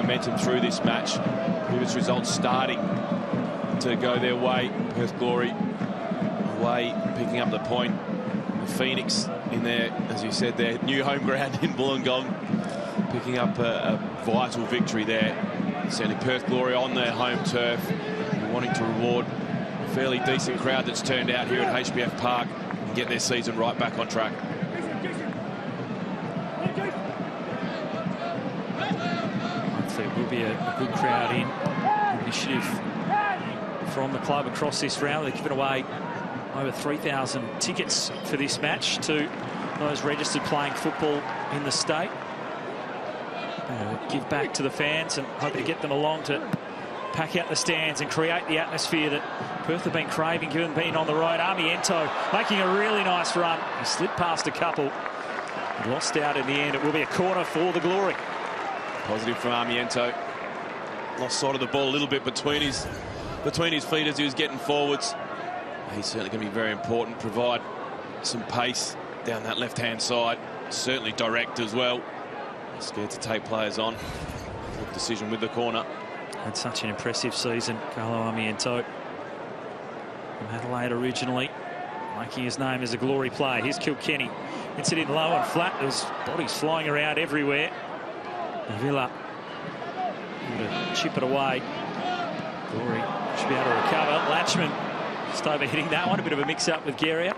momentum through this match. Previous results starting to go their way. Perth Glory away, picking up the point. The Phoenix in their, as you said, their new home ground in Wollongong, picking up a vital victory there. Certainly Perth Glory on their home turf, wanting to reward a fairly decent crowd that's turned out here at HBF Park and get their season right back on track. Hopefully it will be a good crowd in. Initiative from the club across this round. They've given away over 3,000 tickets for this match to those registered playing football in the state. Give back to the fans and hoping to get them along to pack out the stands and create the atmosphere that Perth have been craving, given being on the road. Armiento making a really nice run. He slipped past a couple, lost out in the end. It will be a corner for the Glory. Positive from Armiento. Lost sight of the ball a little bit between his feet as he was getting forwards. He's certainly going to be very important. Provide some pace down that left-hand side. Certainly direct as well. Scared to take players on. Good decision with the corner. Had such an impressive season, Carlo Armiento. From Adelaide originally, making his name as a Glory player. Here's Kilkenny. Hits it in low and flat. There's bodies flying around everywhere. Villa to chip it away. Glory should be able to recover. Latchman just overhitting that one. A bit of a mix-up with Geria.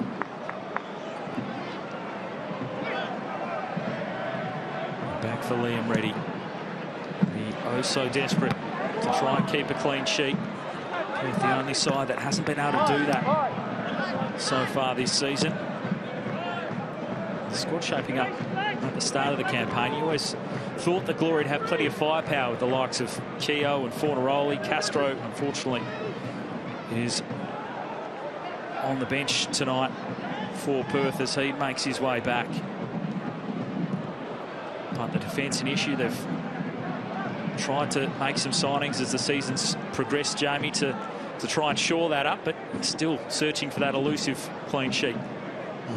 Back for Liam Reddy. The oh so desperate to try and keep a clean sheet. Perth the only side that hasn't been able to do that so far this season. The squad shaping up at the start of the campaign. You always thought the Glory would have plenty of firepower with the likes of Keogh and Fornaroli. Castro, unfortunately, is on the bench tonight for Perth as he makes his way back. But the defence an issue. They've tried to make some signings as the season's progressed, Jamie, to try and shore that up, but still searching for that elusive clean sheet.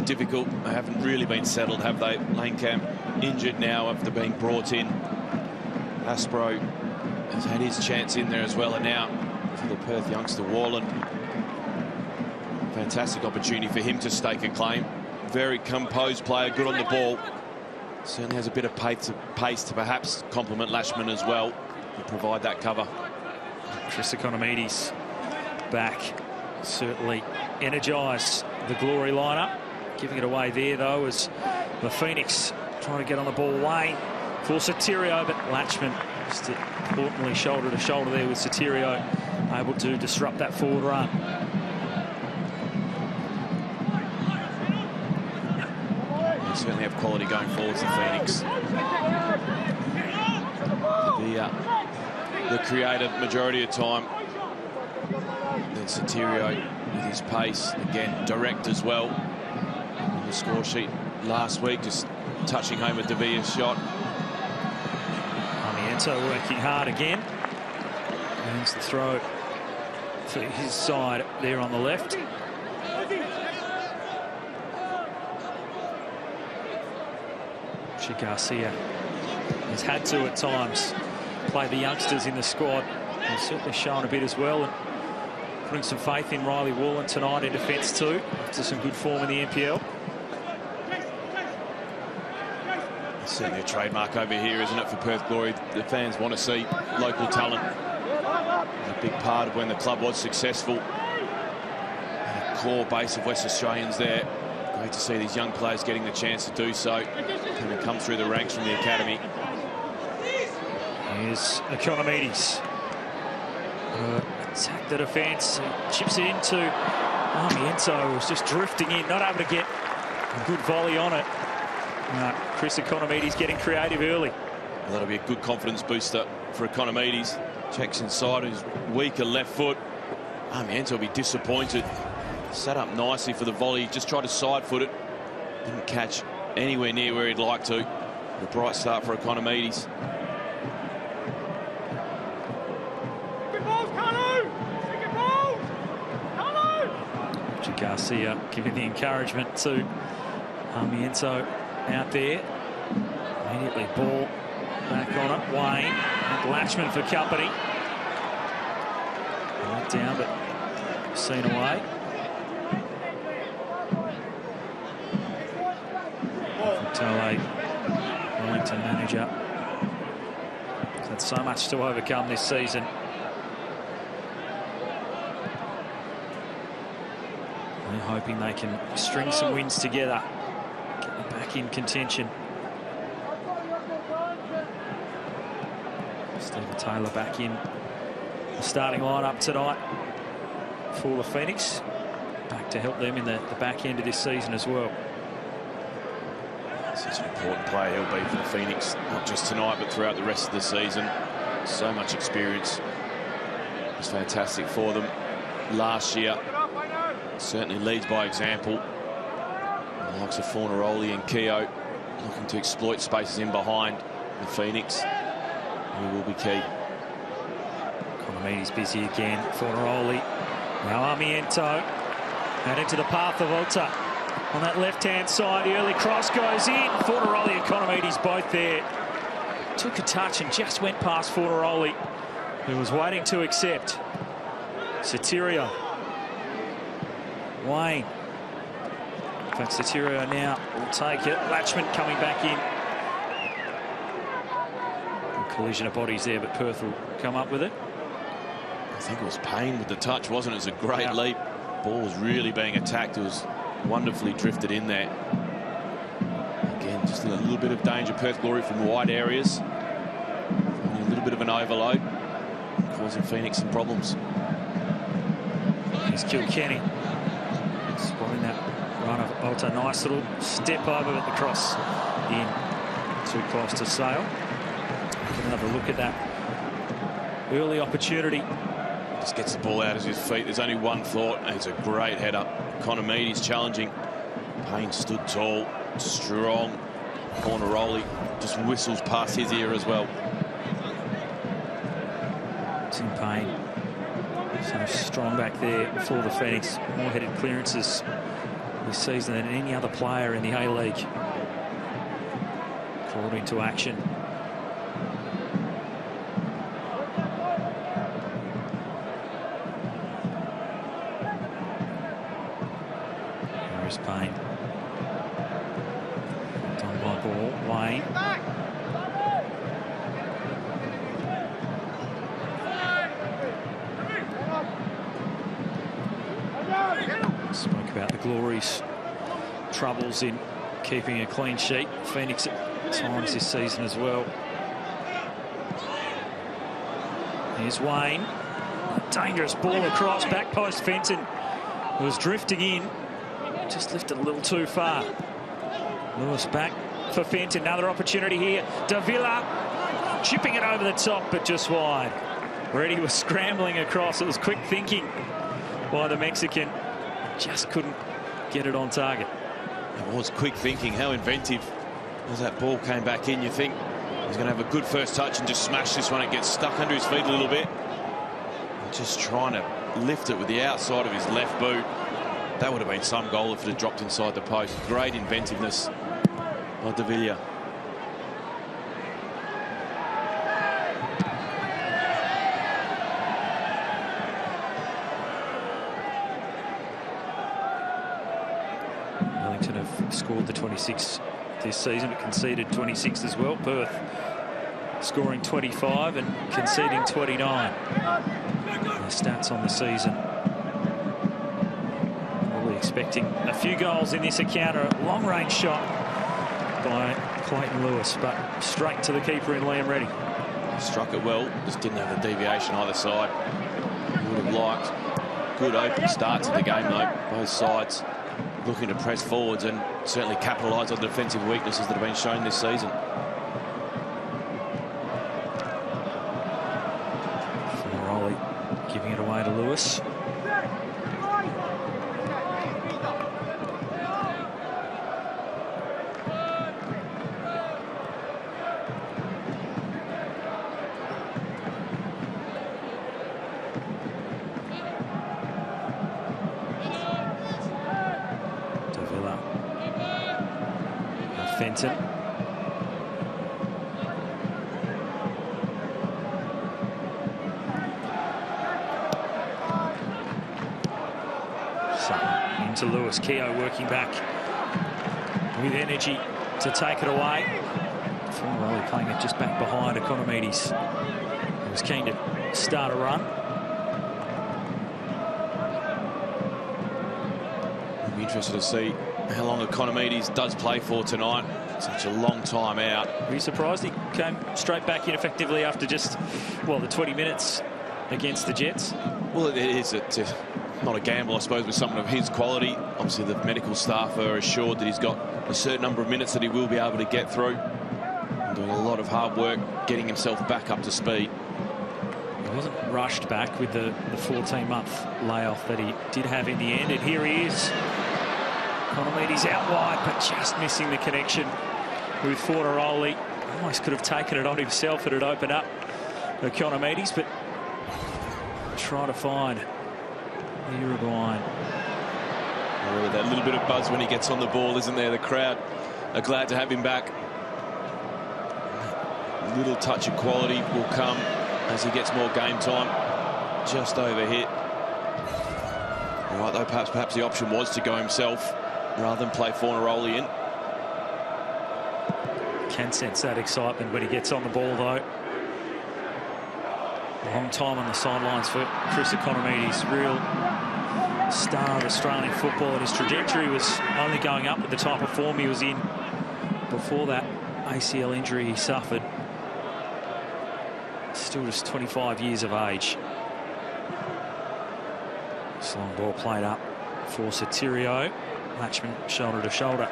Difficult. They haven't really been settled, have they? Lanecamp injured now after being brought in. Aspro has had his chance in there as well, and now for the Perth youngster Warland, fantastic opportunity for him to stake a claim. Very composed player, good on the ball. Certainly has a bit of pace to perhaps complement Lashman as well and provide that cover. Chris Economides back, certainly energised the Glory lineup. Giving it away there, though, as the Phoenix trying to get on the ball away for Sotirio, but Latchman just importantly shoulder to shoulder there with Sotirio, able to disrupt that forward run. They certainly have quality going forwards, the Phoenix. The creative majority of time. Then Sotirio with his pace, again direct as well. On the score sheet last week, just touching home with Davia's shot. Armiento working hard again. Earns the throw for his side there on the left. Garcia has had to at times play the youngsters in the squad. He's certainly shown a bit as well, and putting some faith in Riley Warland tonight in defence too, after some good form in the NPL. It's certainly a trademark over here, isn't it, for Perth Glory? The fans want to see local talent. A big part of when the club was successful. And a core base of West Australians there. Great to see these young players getting the chance to do so and come through the ranks from the academy. Here's Economides. Attack the defence. Chips it into Armiento, who's just drifting in, not able to get a good volley on it. Chris Economides getting creative early. Well, that'll be a good confidence booster for Economides. Checks inside his weaker left foot. Armiento will be disappointed. Set up nicely for the volley. Just tried to side foot it. Didn't catch anywhere near where he'd like to. A bright start for Economides. Garcia giving the encouragement to Armiento out there. Immediately ball Back on it, Wayne. Latchman for company. Went down, but seen away. Tole, Wellington manager. He's had so much to overcome this season. They're hoping they can string some wins together, get them back in contention. Stephen Taylor back in the starting lineup tonight for the Phoenix. Back to help them in the back end of this season as well. Such an important player he'll be for the Phoenix, not just tonight, but throughout the rest of the season. So much experience. It's fantastic for them. Last year, certainly leads by example. The likes of Fornaroli and Keogh looking to exploit spaces in behind the Phoenix. He will be key. Economidis busy again. Fornaroli. Now Armiento. And into the path of Alta. On that left-hand side, the early cross goes in. Fornaroli and Economidis both there. Took a touch and just went past Fornaroli, who was waiting to accept. Sotirio. Wayne. In fact, Sotirio now will take it. Latchman coming back in. Collision of bodies there, but Perth will come up with it. I think it was Payne with the touch, wasn't it? It was a great leap. Ball was really being attacked. It was wonderfully drifted in there. Again, just a little bit of danger. Perth Glory from wide areas. A little bit of an overload, causing Phoenix some problems. Here's Kilkenny. Spotting that run of Alta. Nice little step over at the cross in. Too close to Sale. Another look at that early opportunity. Just gets the ball out of his feet. There's only one thought, and it's a great header. Economidis challenging. Payne stood tall, strong. Fornaroli just whistles past his ear as well. Tim Payne, so strong back there for the Phoenix. More headed clearances this season than any other player in the A-League. Called into action. Payne. Done by ball. Wayne. Spoke about the Glory's troubles in keeping a clean sheet. Phoenix at times this season as well. Here's Wayne. A dangerous ball across. Back post Fenton was drifting in. Just lifted a little too far. Lewis back for Fenton. Another opportunity here. Davila chipping it over the top, but just wide. Reddy was scrambling across. It was quick thinking by the Mexican. Just couldn't get it on target. It was quick thinking. How inventive. As that ball came back in, you think he's going to have a good first touch and just smash this one. It gets stuck under his feet a little bit. Just trying to lift it with the outside of his left boot. That would have been some goal if it had dropped inside the post. Great inventiveness by Davila. Wellington have scored the 26 this season, but conceded 26 as well. Perth scoring 25 and conceding 29. The stats on the season. Expecting a few goals in this encounter. A long-range shot by Clayton Lewis, but straight to the keeper in Liam Reddy. Struck it well, just didn't have the deviation either side. Would have liked. Good open start to the game though, both sides looking to press forwards and certainly capitalise on the defensive weaknesses that have been shown this season. Fornaroli giving it away to Lewis. Fenton. into Lewis. Keogh working back with energy to take it away. Formerly playing it just back behind Economides. He was keen to start a run. I'll be interested to see how long Economides does play for tonight. Such a long time out. Were you surprised he came straight back in effectively after just, well, the 20 minutes against the Jets? Well, it's not a gamble, I suppose, with someone of his quality. Obviously, the medical staff are assured that he's got a certain number of minutes that he will be able to get through. Doing a lot of hard work, getting himself back up to speed. He wasn't rushed back with the 14-month layoff that he did have in the end, and here he is. Economides out wide, but just missing the connection with Fornaroli. Almost could have taken it on himself. It had opened up Economides, but try to find the Uruguayan. Really, that little bit of buzz when he gets on the ball, isn't there? The crowd are glad to have him back. A little touch of quality will come as he gets more game time. Just over hit. Right, though, perhaps the option was to go himself rather than play Fornaroli in. Can sense that excitement when he gets on the ball, though. A long time on the sidelines for Chris Economides, real star of Australian football, and his trajectory was only going up with the type of form he was in before that ACL injury he suffered. Still just 25 years of age. This long ball played up for Sotirio. Latchman shoulder to shoulder.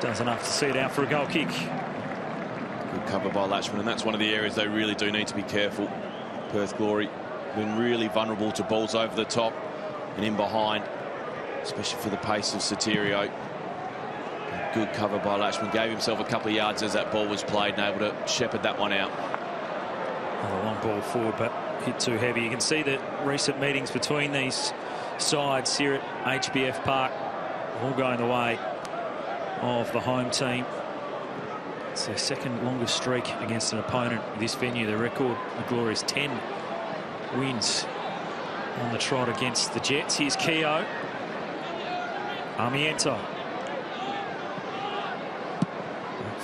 Does enough to see it out for a goal kick. Good cover by Latchman, and that's one of the areas they really do need to be careful. Perth Glory been really vulnerable to balls over the top and in behind, especially for the pace of Sotirio. Good cover by Latchman. Gave himself a couple of yards as that ball was played and able to shepherd that one out. Another long ball forward, but hit too heavy. You can see the recent meetings between these sides here at HBF Park all going the way of the home team. It's their second longest streak against an opponent in this venue. The record, the glorious 10 wins on the trot against the Jets. Here's Keogh. Armiento.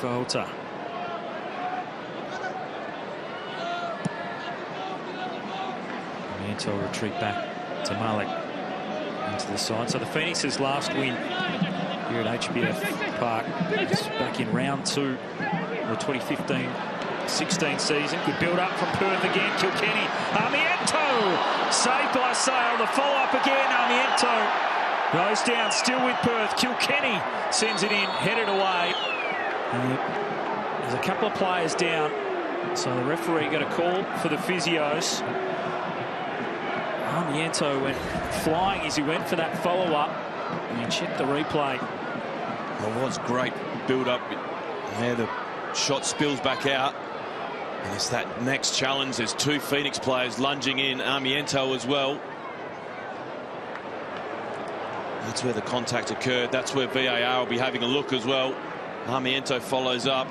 Volta. Armiento retreat back to Malik into the side. So the Phoenix's last win here at HBF Park was back in round 2 of the 2015-16 season. Good build up from Perth again. Kilkenny. Armiento saved by Sale. The follow up again. Armiento goes down still with Perth. Kilkenny sends it in, headed away. And there's a couple of players down, so the referee got a call for the physios. Armiento went flying as he went for that follow up, and he checked the replay. Well, it was great build up. There the shot spills back out, and it's that next challenge. There's two Phoenix players lunging in, Armiento as well. That's where the contact occurred. That's where VAR will be having a look as well. Armiento follows up.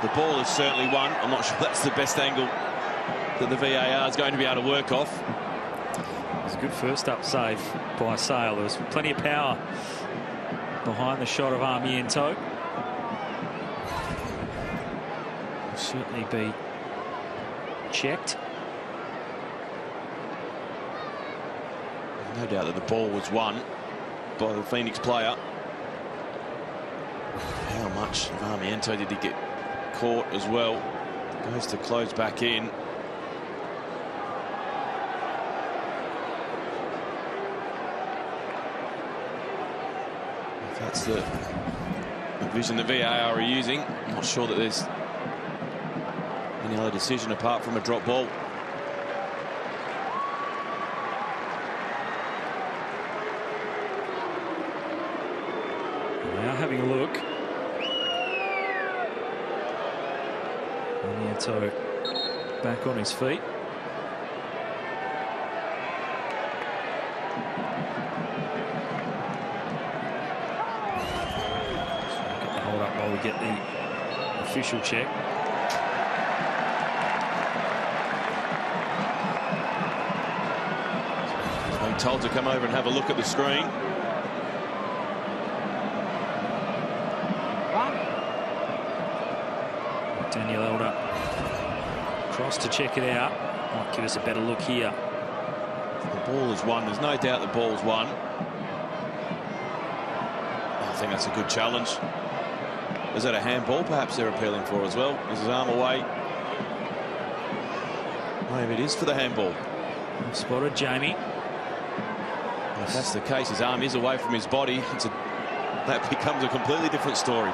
The ball is certainly won. I'm not sure that's the best angle that the VAR is going to be able to work off. It was a good first up save by Sale. There was plenty of power behind the shot of Armiento. Will certainly be checked. No doubt that the ball was won by the Phoenix player. How much of Armiento did he get caught as well? Goes to close back in. If that's the vision the VAR are using, I'm not sure that there's any other decision apart from a drop ball. Now having a look. Armiento back on his feet. So we'll get the hold up while we get the official check. I'm told to come over and have a look at the screen. Cross to check it out. Might give us a better look here. The ball is won. There's no doubt the ball's won. I think that's a good challenge. Is that a handball? Perhaps they're appealing for as well. Is his arm away? Maybe it is for the handball. Spotted Jamie. If that's the case, his arm is away from his body. That becomes a completely different story.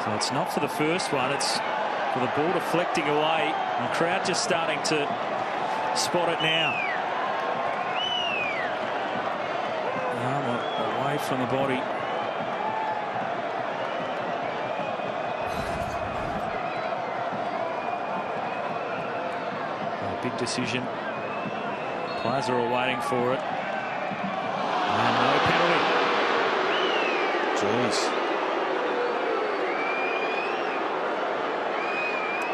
So it's not for the first one. It's for the ball deflecting away. And the crowd just starting to spot it now. The arm away from the body. A big decision. Players are all waiting for it. And no penalty. Jeez.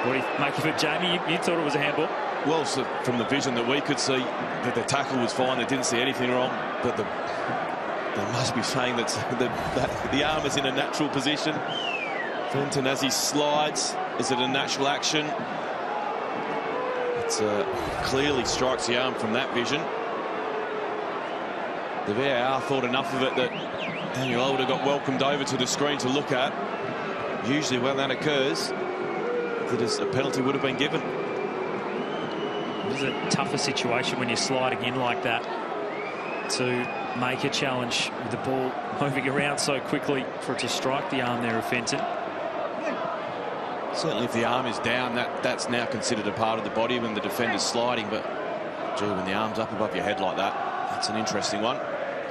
What do you make of it, Jamie? You thought it was a handball? Well, so from the vision that we could see, that the tackle was fine. They didn't see anything wrong. But they must be saying that the arm is in a natural position. Fenton, as he slides, is it a natural action? It clearly strikes the arm from that vision. The VAR thought enough of it that Daniel Older got welcomed over to the screen to look at. Usually when that occurs, that a penalty would have been given. It is a tougher situation when you're sliding in like that to make a challenge with the ball moving around so quickly for it to strike the arm there of Fenton. Certainly if the arm is down, that's now considered a part of the body when the defender's sliding, but gee, when the arm's up above your head like that, that's an interesting one.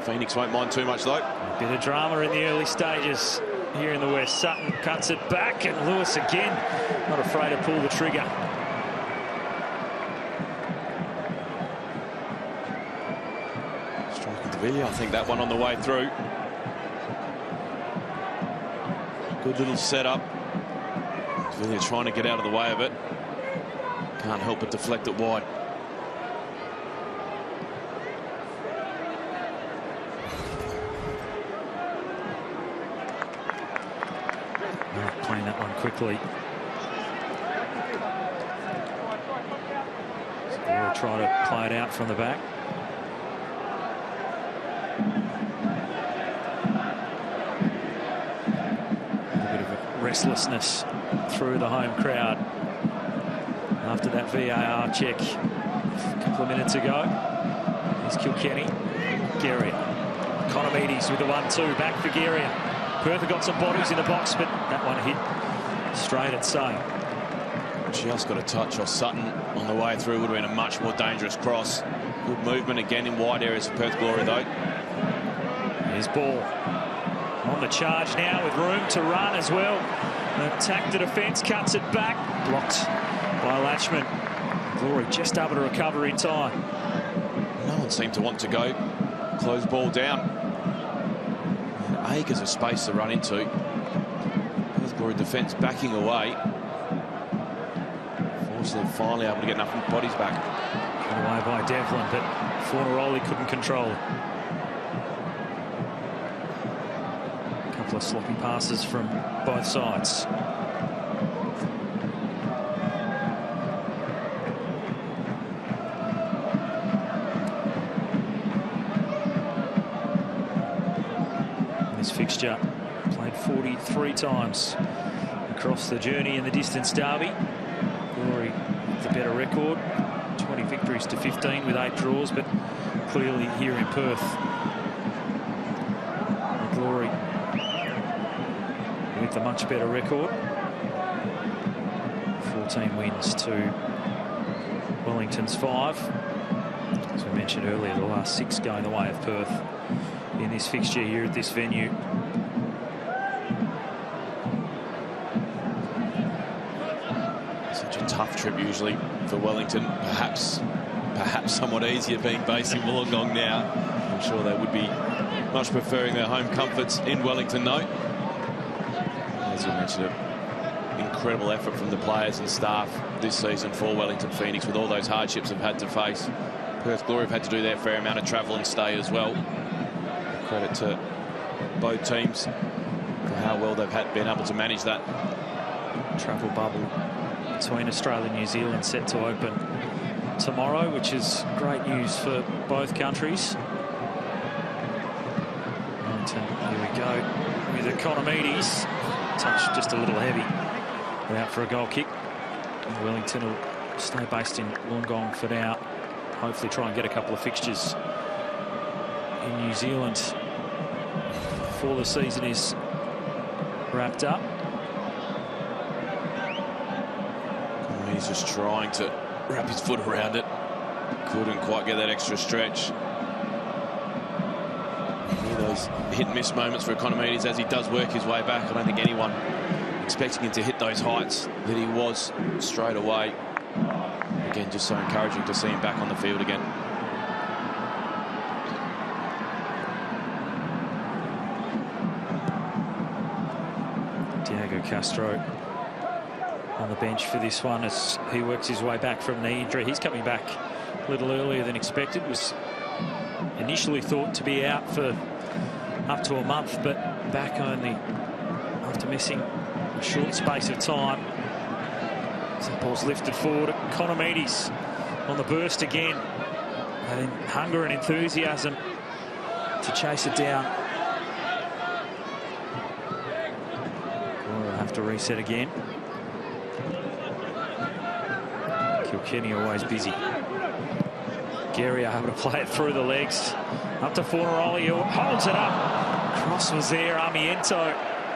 Phoenix won't mind too much though. A bit of drama in the early stages here in the West. Sutton cuts it back, and Lewis again not afraid to pull the trigger. Striking the Villa, I think that one on the way through. Good little setup. Villa trying to get out of the way of it. Can't help but deflect it wide. Playing that one quickly. We'll try to play it out from the back. A bit of a restlessness through the home crowd after that VAR check a couple of minutes ago. Here's Kilkenny. Geria. Economides with the 1-2. Back for Geria. Perth have got some bodies in the box, but that one hit straight at Say. Just got a touch off Sutton on the way through. Would have been a much more dangerous cross. Good movement again in wide areas for Perth Glory though. Here's Ball on the charge now with room to run as well. Attack the defence, cuts it back, blocked by Latchman. Glory just able to recover in time. No one seemed to want to go. Close ball down. Acres of space to run into. Perth Glory defence backing away. Fortunately, finally able to get enough bodies back. Put away by Devlin, but Fornaroli couldn't control it. A couple of sloppy passes from both sides. This fixture played 43 times across the journey in the distance derby. Glory the better record, 20 victories to 15 with 8 draws, but clearly here in Perth, the Glory with the much better record. 14 wins to Wellington's 5. As we mentioned earlier, the last 6 going the way of Perth in this fixture here at this venue. Such a tough trip usually for Wellington. Perhaps somewhat easier being based in Wollongong now. I'm sure they would be much preferring their home comforts in Wellington though. As you mentioned, an incredible effort from the players and staff this season for Wellington Phoenix with all those hardships they've had to face. Perth Glory have had to do their fair amount of travel and stay as well. Credit to both teams for how well they've been able to manage that. Travel bubble between Australia and New Zealand set to open tomorrow, which is great news for both countries. Wellington, here we go with Economides. Touch just a little heavy. Out for a goal kick. And Wellington will stay based in Wollongong for now. Hopefully try and get a couple of fixtures in New Zealand before the season is wrapped up. He's just trying to wrap his foot around it. Couldn't quite get that extra stretch. Those hit and miss moments for Economides as he does work his way back. I don't think anyone expecting him to hit those heights that he was straight away. Again, just so encouraging to see him back on the field again. Diego Castro on the bench for this one as he works his way back from knee injury. He's coming back a little earlier than expected. Was initially thought to be out for up to a month, but back only after missing a short space of time. So ball's lifted forward. Economides on the burst again. And hunger and enthusiasm to chase it down. We'll have to reset again. Kilkenny always busy. Gary able to play it through the legs. Up to Fornaroli, who holds it up. Cross was there, Armiento.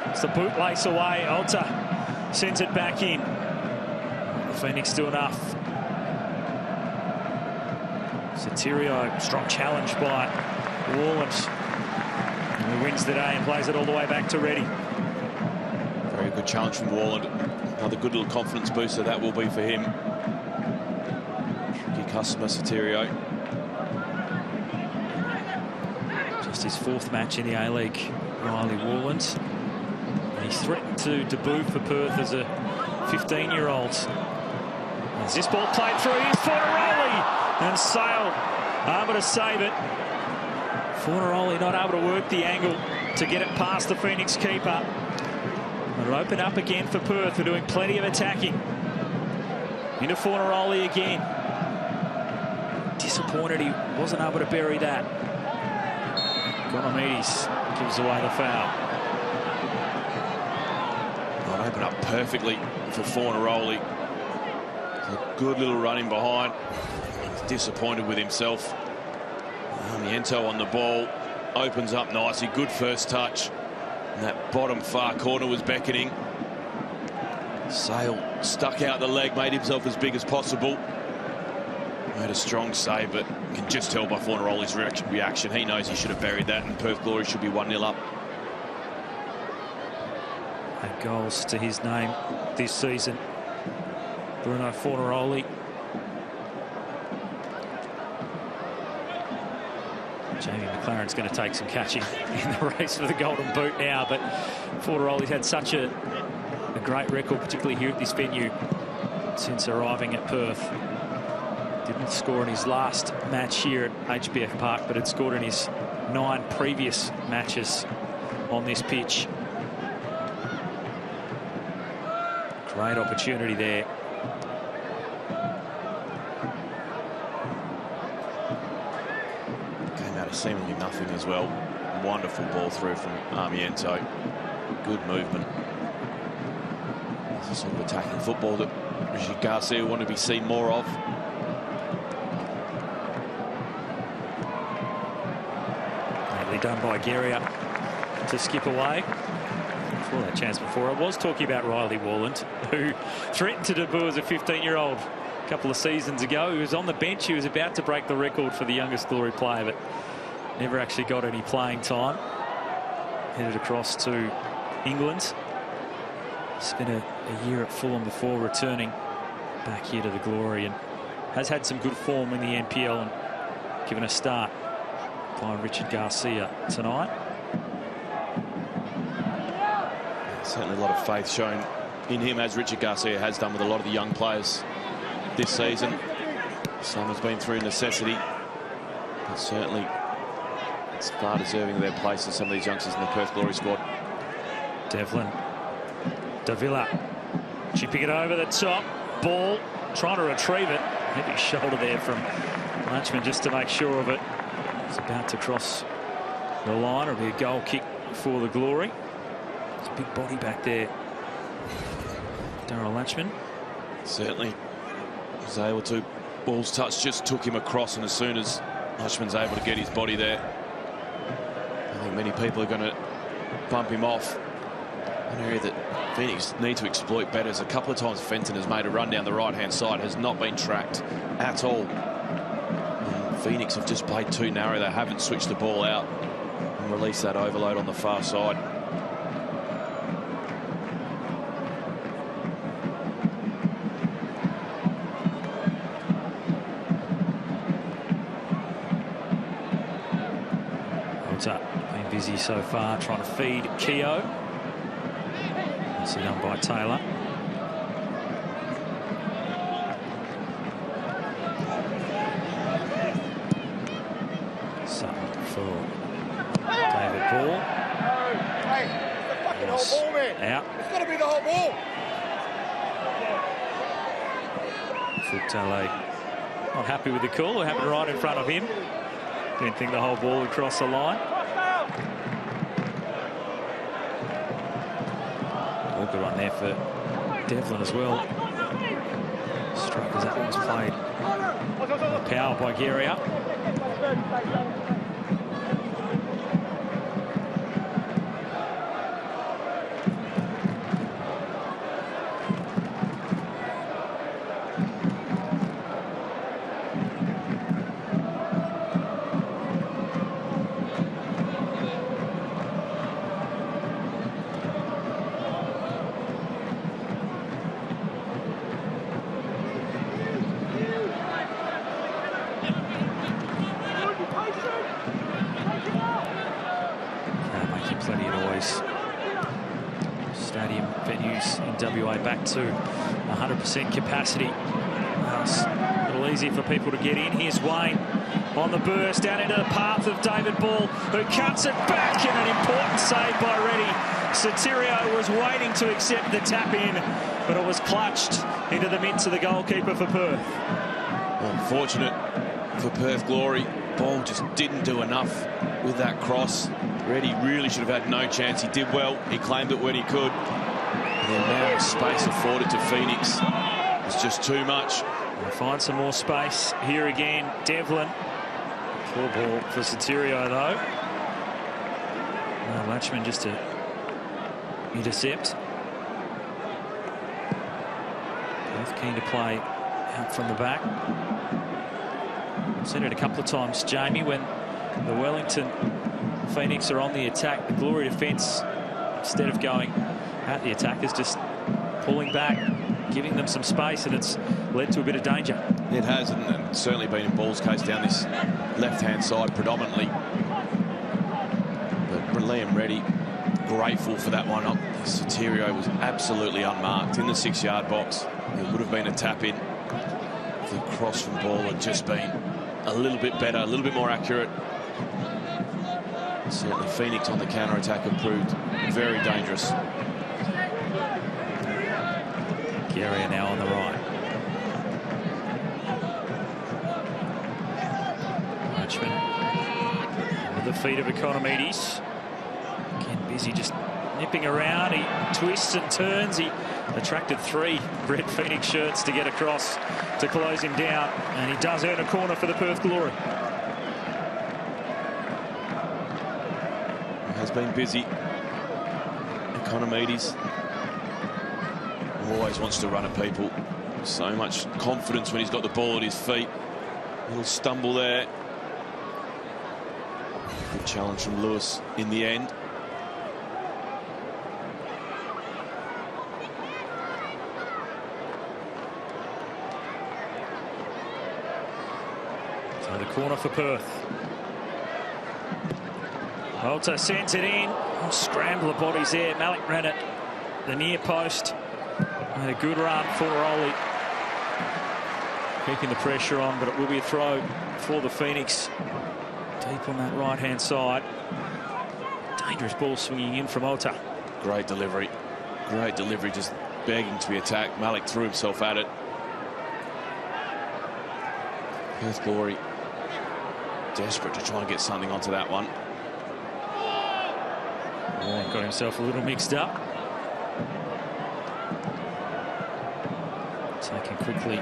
It's the bootlace away. Alta sends it back in. The Phoenix do enough. Sotirio, strong challenge by Warland. Who wins the day and plays it all the way back to Reddy. Very good challenge from Warland. Another good little confidence booster that will be for him. Tricky customer, Sotirio. Just his fourth match in the A-League, Riley Warland. He's threatened to debut for Perth as a 15-year-old. As this ball played through, here's Fornaroli and Sale able to save it. Fornaroli not able to work the angle to get it past the Phoenix keeper. It'll open up again for Perth. They're doing plenty of attacking. Into Fornaroli again. Disappointed he wasn't able to bury that. Economides gives away the foul. Well, open up perfectly for Fornaroli. A good little run in behind. He's disappointed with himself. Armiento on the ball. Opens up nicely. Good first touch. And that bottom far corner was beckoning. Sale stuck out the leg, made himself as big as possible. Made a strong save, but you can just tell by Fornaroli's reaction. He knows he should have buried that, and Perth Glory should be 1-0 up. 8 goals to his name this season. Bruno Fornaroli. Jamie McLaren's going to take some catching in the race for the Golden Boot now, but Fornaroli's had such a great record, particularly here at this venue, since arriving at Perth. Didn't score in his last match here at HBF Park, but had scored in his 9 previous matches on this pitch. Great opportunity there. Came out of seemingly nothing as well. Wonderful ball through from Armiento. Good movement. It's a sort of attacking football that Richard Garcia wanted to be seen more of. Nicely done by Geria to skip away. For that chance before. I was talking about Riley Warland, who threatened to debut as a 15-year-old a couple of seasons ago. He was on the bench. He was about to break the record for the youngest Glory player, but never actually got any playing time. Headed across to England. Spent a year at Fulham before returning back here to the Glory, and has had some good form in the NPL and given a start by Richard Garcia tonight. Certainly a lot of faith shown in him, as Richard Garcia has done with a lot of the young players this season. Some has been through necessity, but certainly it's far deserving of their place as some of these youngsters in the Perth Glory squad. Devlin. Davila. Chipping it over the top. ball, trying to retrieve it. Heavy shoulder there from Matchman just to make sure of it. It's about to cross the line. It'll be a goal kick for the Glory. It's a big body back there. Darryl Latchman. Certainly was able to. Ball's touch just took him across, and as soon as Latchman's able to get his body there, I think many people are going to bump him off. An area that Phoenix need to exploit better. As a couple of times Fenton has made a run down the right-hand side, has not been tracked at all. And Phoenix have just played too narrow. They haven't switched the ball out and released that overload on the far side. Been busy so far trying to feed Keogh. That's done by Taylor. Sutton for David Ball. Hey, it's the fucking whole ball, man. Out. It's got to be the whole ball. Fuktale not happy with the call. It happened right in front of him. Didn't think the whole ball would cross the line. All good one there for Devlin as well. Struck as that one was played. Power by Geria. Plenty of noise. Stadium venues in WA back to 100% capacity. It's a little easier for people to get in. Here's Wayne on the burst down into the path of David Ball, who cuts it back, and an important save by Reddy. Sotirio was waiting to accept the tap in, but it was clutched into the mitts of the goalkeeper for Perth. Unfortunate for Perth Glory. Ball just didn't do enough with that cross. Reddy really should have had no chance. He did well. He claimed it when he could. And the amount of space afforded to Phoenix was just too much. We'll find some more space here again. Devlin. Poor ball for Sotirio, though. Latchman just to intercept. Both keen to play out from the back. I've seen it a couple of times, Jamie, when the Wellington Phoenix are on the attack. The Glory defence, instead of going at the attackers, just pulling back, giving them some space, and it's led to a bit of danger. It has, and certainly been in Ball's case down this left-hand side predominantly. But Liam Reddy, grateful for that one up. Sotirio was absolutely unmarked in the 6-yard box. It would have been a tap-in. The cross from Ball had just been a little bit better, a little bit more accurate. Certainly Phoenix on the counter-attack have proved very dangerous. Geria now on the right. Matchman with the feet of Economides. Again, busy just nipping around. He twists and turns. He attracted 3 red Phoenix shirts to get across to close him down, and he does earn a corner for the Perth Glory. Has been busy. Economides always wants to run at people. So much confidence when he's got the ball at his feet. A little stumble there. Good challenge from Lewis in the end. So the corner for Perth. Walter sends it in. Oh, scramble of bodies there. Malik ran it. The near post. Made a good run for Rowley. Keeping the pressure on, but it will be a throw for the Phoenix. Deep on that right-hand side. Dangerous ball swinging in from Walter. Great delivery. Great delivery, just begging to be attacked. Malik threw himself at it. Perth Glory desperate to try and get something onto that one. Got himself a little mixed up. Taken quickly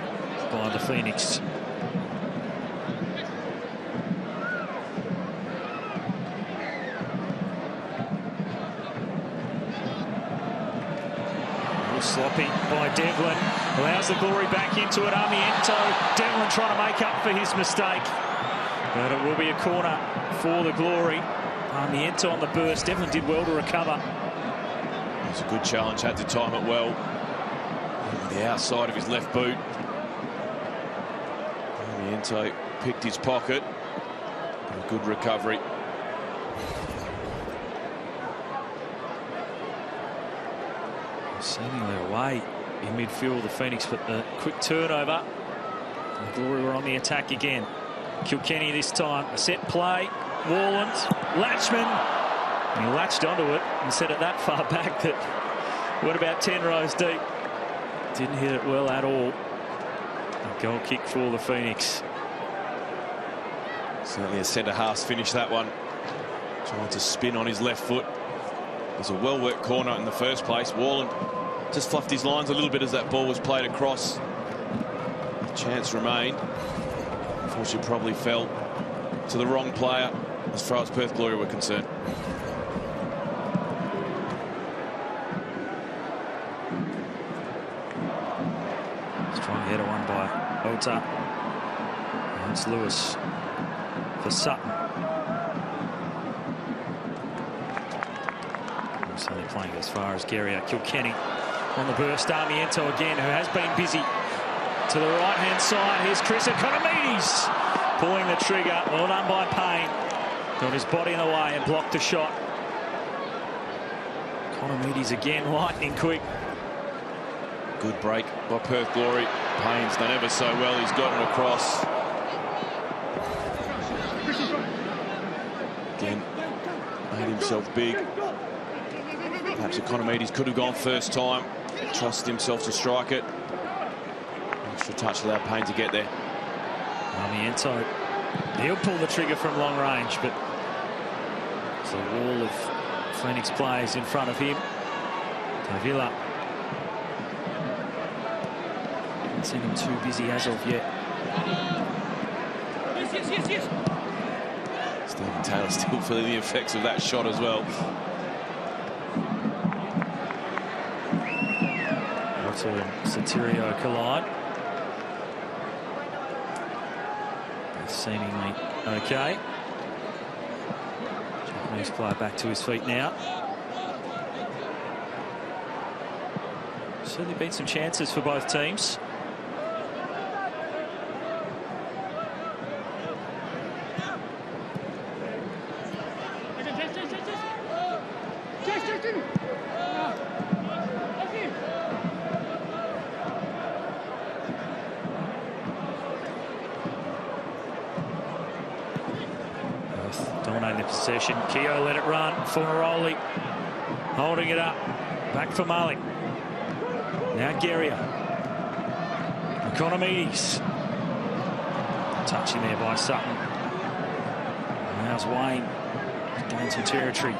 by the Phoenix. Sloppy by Devlin, allows the Glory back into it. Armiento, Devlin trying to make up for his mistake, but it will be a corner for the Glory. Armiento on the burst. Devlin did well to recover. It's a good challenge, had to time it well. The outside of his left boot. Armiento picked his pocket. A good recovery. Seemingly away in midfield, the Phoenix, but the quick turnover. The Glory were on the attack again. Kilkenny this time, a set play. Warland, Latchman, and he latched onto it and set it that far back that went about 10 rows deep. Didn't hit it well at all. A goal kick for the Phoenix. Certainly a centre-half's finish, that one. Trying to spin on his left foot. It was a well-worked corner in the first place. Warland just fluffed his lines a little bit as that ball was played across. The chance remained. Unfortunately, probably fell to the wrong player as far as Perth Glory were concerned. Strong header one by Ota. And it's Lewis for Sutton. He's only playing as far as Geria. Kilkenny on the burst. Armiento again, who has been busy. To the right-hand side, here's Chris Economides pulling the trigger. Well done by Payne. Got his body in the way and blocked the shot. Economides again, lightning quick. Good break by Perth Glory. Payne's done ever so well. He's gotten across. Again, made himself big. Perhaps Economides could have gone first time. Trusted himself to strike it. Extra touch allowed Payne to get there. Armiento, he'll pull the trigger from long range, but there's a wall of Phoenix players in front of him. Davila. Haven't seen him too busy as of yet. Stephen Taylor still feeling the effects of that shot as well. Otto and Sotirio collide. Seemingly okay. Japanese player back to his feet now. Certainly been some chances for both teams. Dominating the possession. Keogh let it run. Fornaroli holding it up. Back for Malik. Now Geria. Economides. Touching there by Sutton. Now's Wayne. Gained some territory.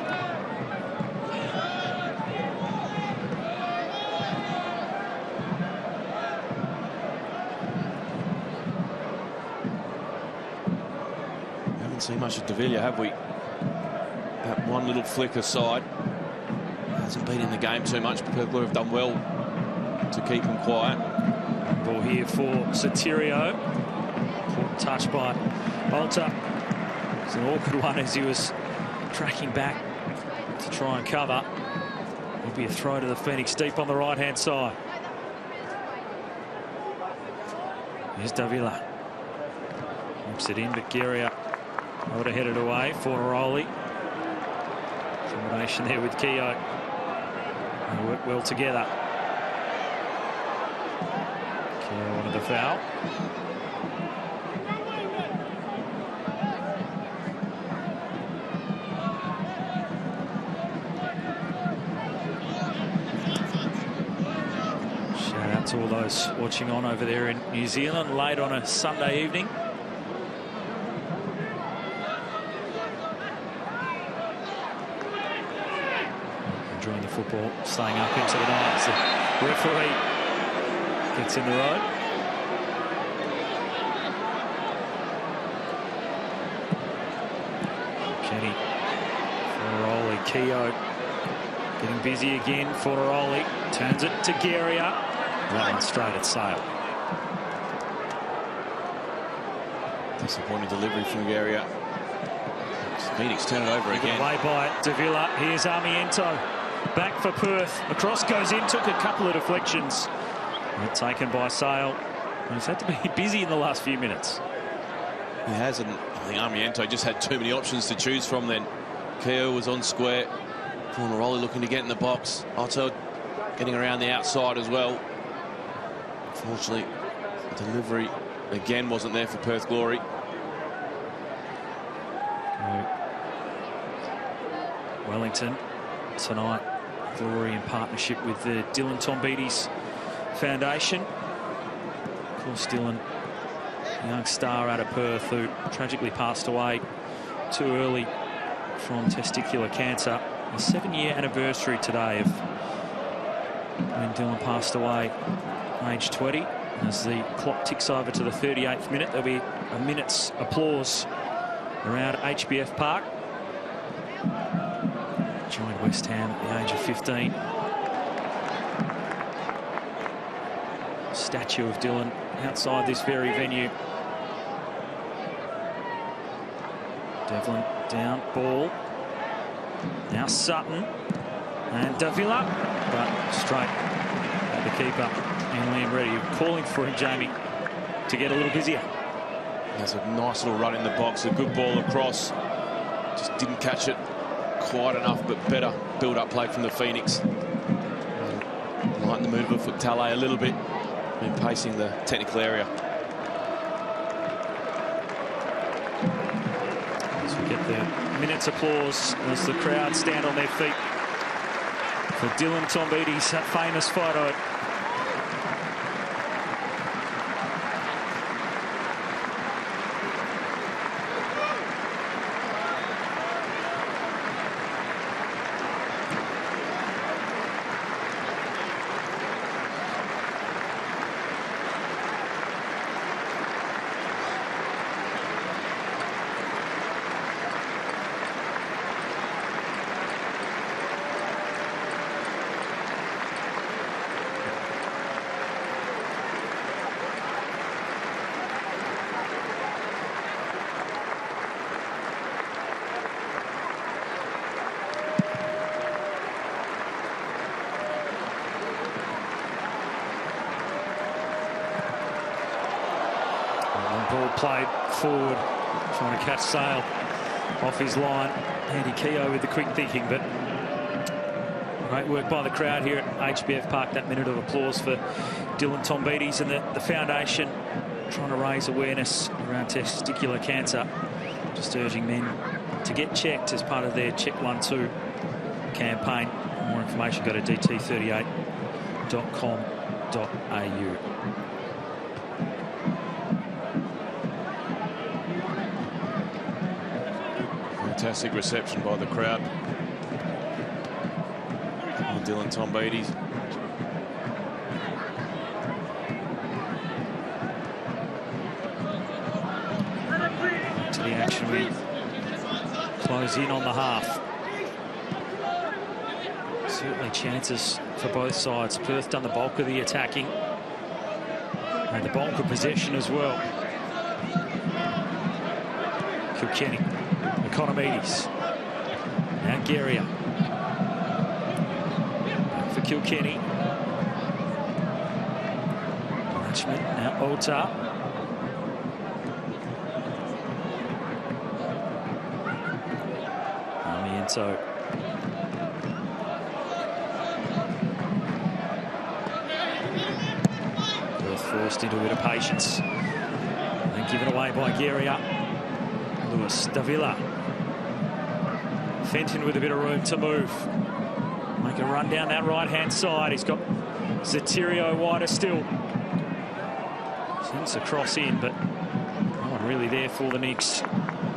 Haven't seen much of Davila, have we? That one little flick aside. Hasn't been in the game too much, but Perth Glory have done well to keep him quiet. Ball here for Sotirio. Touch by Bolter. It's an awkward one as he was tracking back to try and cover. It'll be a throw to the Phoenix deep on the right-hand side. Here's Davila. Whips it in, but Geria would have headed away. Fornaroli. Combination there with Keogh. They work well together. Keogh wanted the foul. Shout out to all those watching on over there in New Zealand late on a Sunday evening. football staying up into the night as the referee gets in the road. Kenny, Fornaroli, Keogh getting busy again. Fornaroli turns it to Geria. That one straight at Sale. Disappointing delivery from Geria. Phoenix turn it over again. Away by Davila. Here's Armiento. Back for Perth. Across goes in. Took a couple of deflections. And taken by Sale. He's had to be busy in the last few minutes. He has, and I think Armiento just had too many options to choose from then. Keogh was on square. Fornaroli looking to get in the box. Otto getting around the outside as well. Unfortunately, the delivery again wasn't there for Perth Glory. Wellington tonight, Glory in partnership with the Dylan Tombides Foundation. Of course, Dylan, a young star out of Perth who tragically passed away too early from testicular cancer. A 7-year anniversary today of when Dylan passed away, age 20. As the clock ticks over to the 38th minute, there'll be a minute's applause around HBF Park. Joined West Ham at the age of 15. Statue of Dylan outside this very venue. Devlin down, ball. Now Sutton and Davila, but straight at the keeper and Liam Reddy, calling for him, Jamie, to get a little busier. There's a nice little run in the box, a good ball across. Just didn't catch it quite enough, but better build-up play from the Phoenix. Lighten the move of Futale a little bit, been pacing the technical area. As we get the minute's applause as the crowd stand on their feet for Dylan Tombides, that famous photo. Ball played forward, trying to catch Sale off his line. Andy Keogh with the quick thinking, but great work by the crowd here at HBF Park. That minute of applause for Dylan Tombides and the foundation, trying to raise awareness around testicular cancer. Just urging men to get checked as part of their Check 1-2 campaign. For more information, go to dt38.com.au. Fantastic reception by the crowd. Dylan Tombides. To the action, we close in on the half. Certainly chances for both sides. Perth done the bulk of the attacking and the bulk of possession as well. Kilkenny. Economides. Now Geria. Back for Kilkenny. Richmond. Now Ota. Armiento. Perth forced into a bit of patience. And given away by Geria. Lewis Davila. Fenton with a bit of room to move. Make a run down that right-hand side. He's got Zetirio wider still. Seems to cross in, but no one really there for the Knicks.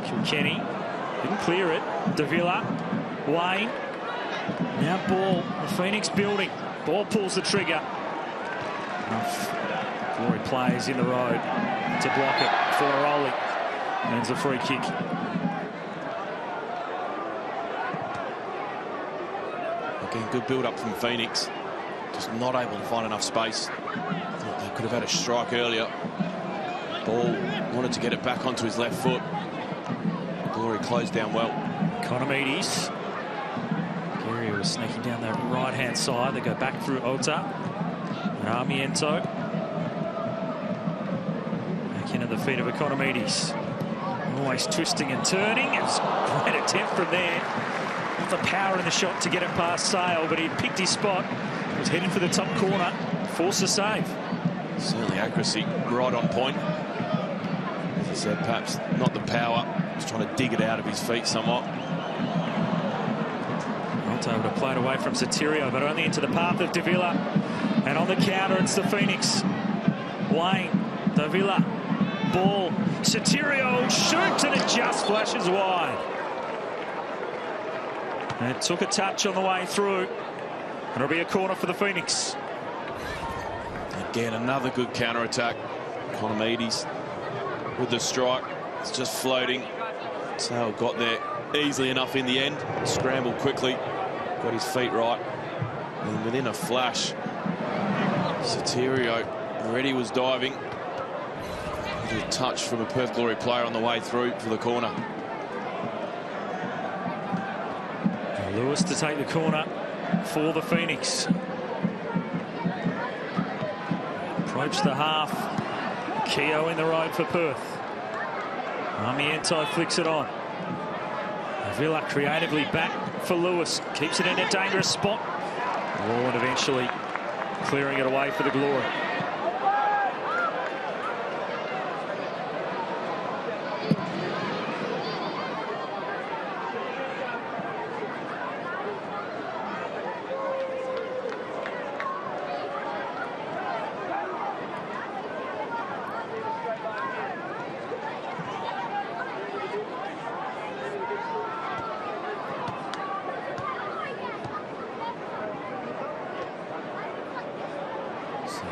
Kilkenny didn't clear it. Davila, Wayne, Now ball, the Phoenix building. Ball pulls the trigger. Glory plays in the road to block it. Fornaroli earns a free kick. Again, good build-up from Phoenix. Just not able to find enough space. Thought they could have had a strike earlier. Ball wanted to get it back onto his left foot. Glory closed down well. Economides. Gary was sneaking down the right-hand side. They go back through Ota. And Armiento. Back into the feet of Economides. Always twisting and turning. It's a great attempt from there. Not the power in the shot to get it past Sale, but he picked his spot. He was heading for the top corner. Forced a save. Certainly accuracy right on point. As I said, perhaps not the power. Just trying to dig it out of his feet somewhat. Not able to play it away from Sotirio, but only into the path of Davila. And on the counter, it's the Phoenix. Wayne, Davila, ball. Sotirio shoots and it just flashes wide. And it took a touch on the way through. And it'll be a corner for the Phoenix. Again, another good counter-attack. Economides with the strike. It's just floating. Sale got there easily enough in the end. Scrambled quickly. Got his feet right. And within a flash, Sotirio already was diving. A touch from a Perth Glory player on the way through for the corner. Lewis to take the corner for the Phoenix. Approach the half. Keogh in the road for Perth. Armiento flicks it on. Villa creatively back for Lewis. Keeps it in a dangerous spot. Warren eventually clearing it away for the Glory.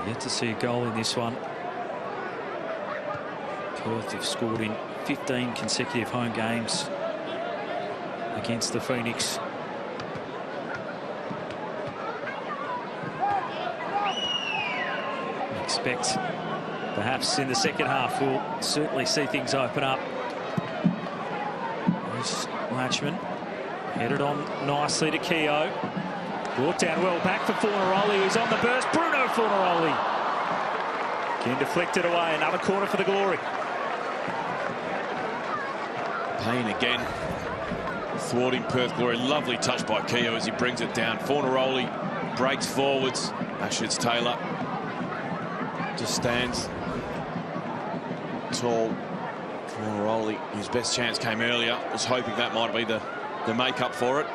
Yet to see a goal in this one. Perth have scored in 15 consecutive home games against the Phoenix. Expect perhaps in the second half we'll certainly see things open up. There's Latchman headed on nicely to Keogh. Brought down well back for Fornaroli, who's on the burst. Bruno Fornaroli. Again deflected away. Another corner for the Glory. Payne again. Thwarting Perth Glory. Lovely touch by Keogh as he brings it down. Fornaroli breaks forwards. Actually, it's Taylor. Just stands tall. Fornaroli, his best chance came earlier. Was hoping that might be the make-up for it.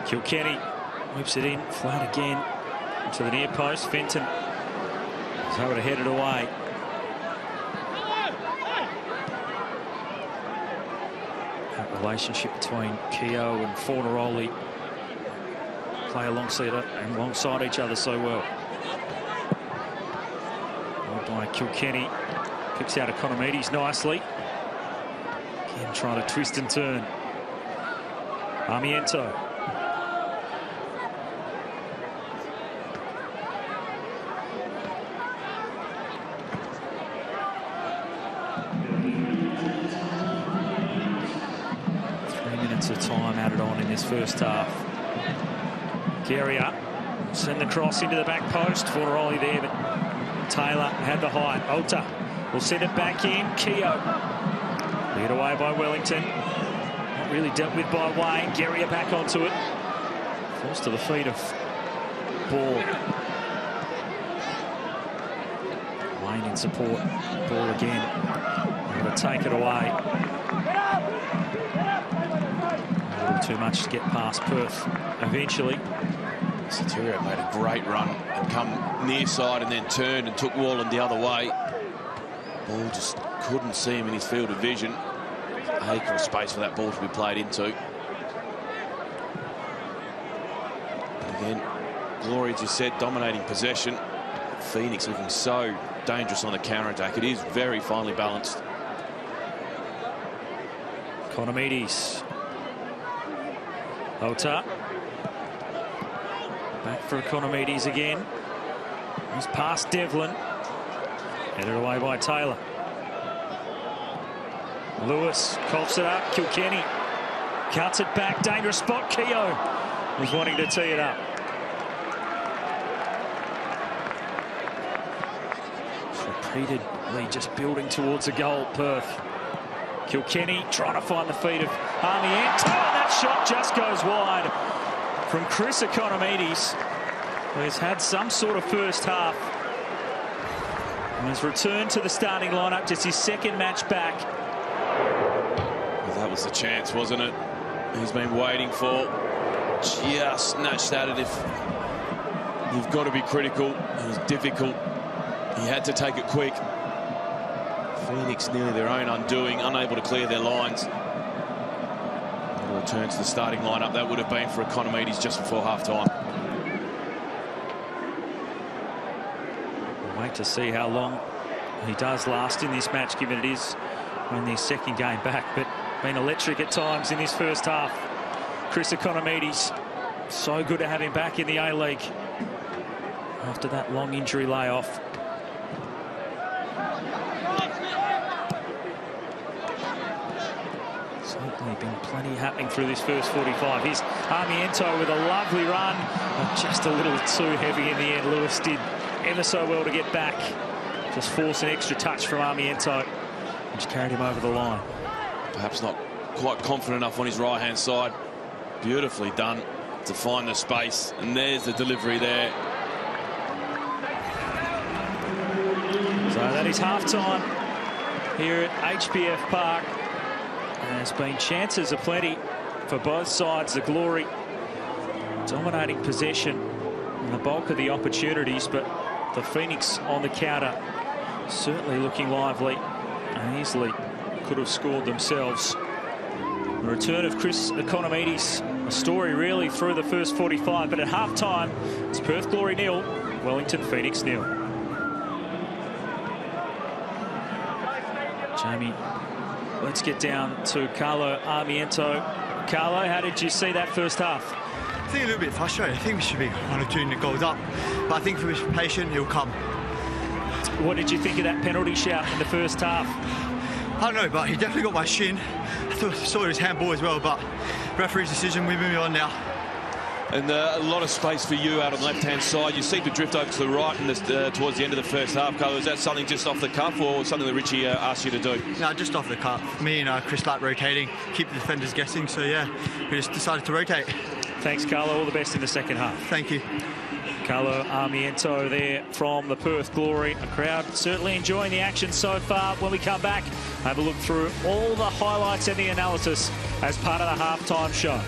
Kilkenny whips it in, flat again to the near post. Fenton is able to head it away. That relationship between Keogh and Fornaroli play alongside each other so well. By Kilkenny, picks out Economides nicely. Again trying to twist and turn. Armiento. Of time added on in this first half. Guerrier send the cross into the back post. Fornaroli there, but Taylor had the height. Ota will send it back in. Keogh lead away by Wellington. Not really dealt with by Wayne. Guerrier back onto it. Forced to the feet of Ball. Wayne in support. Ball again. Able to take it away. Too much to get past Perth eventually. Sotirio made a great run and come near side and then turned and took Wallen the other way. Ball just couldn't see him in his field of vision. Acre of space for that ball to be played into. Again, Glory, as you said, dominating possession. Phoenix looking so dangerous on the counter-attack. It is very finely balanced. Economides. Ota. Back for Economides again. He's past Devlin. Headed away by Taylor. Lewis coughs it up. Kilkenny cuts it back. Dangerous spot. Keogh was wanting to tee it up. It's repeatedly just building towards a goal, Perth. Kilkenny trying to find the feet of Armiento, and that shot just goes wide from Chris Economides, who has had some sort of first half and has returned to the starting lineup, just his second match back. Well, that was the chance, wasn't it? He's been waiting for. Just snatched at it. If you've got to be critical, it was difficult. He had to take it quick. Phoenix nearly their own undoing, unable to clear their lines. Return to the starting lineup. That would have been for Economides just before half-time. We'll wait to see how long he does last in this match, given it is only his second game back, but been electric at times in his first half. Chris Economides, so good to have him back in the A-League after that long injury layoff. Certainly been plenty happening through this first 45. Here's Armiento with a lovely run, but just a little too heavy in the end. Lewis did ever so well to get back. Just force an extra touch from Armiento, which carried him over the line. Perhaps not quite confident enough on his right-hand side. Beautifully done to find the space, and there's the delivery there. So that is half-time here at HBF Park. There's been chances aplenty for both sides. The Glory dominating possession and the bulk of the opportunities, but the Phoenix on the counter certainly looking lively and easily could have scored themselves. The return of Chris Economides, a story really through the first 45, but at half-time it's Perth Glory 0, Wellington Phoenix 0. Jamie, let's get down to Carlo Armiento. Carlo, how did you see that first half? I think a little bit frustrated. I think we should be 1 or 2 goals up, but I think if we're patient, he'll come. What did you think of that penalty shout in the first half? I don't know, but he definitely got my shin. I saw it was handball as well, but referee's decision, we're moving on now. And a lot of space for you out on the left-hand side. You seem to drift over to the right in this, towards the end of the first half, Carlo. Is that something just off the cuff or something that Richie asked you to do? No, just off the cuff. Me and Chris like rotating, keep the defenders guessing, so yeah, we just decided to rotate. Thanks, Carlo. All the best in the second half. Thank you. Carlo Armiento there from the Perth Glory. A crowd certainly enjoying the action so far. When we come back, have a look through all the highlights and the analysis as part of the halftime show.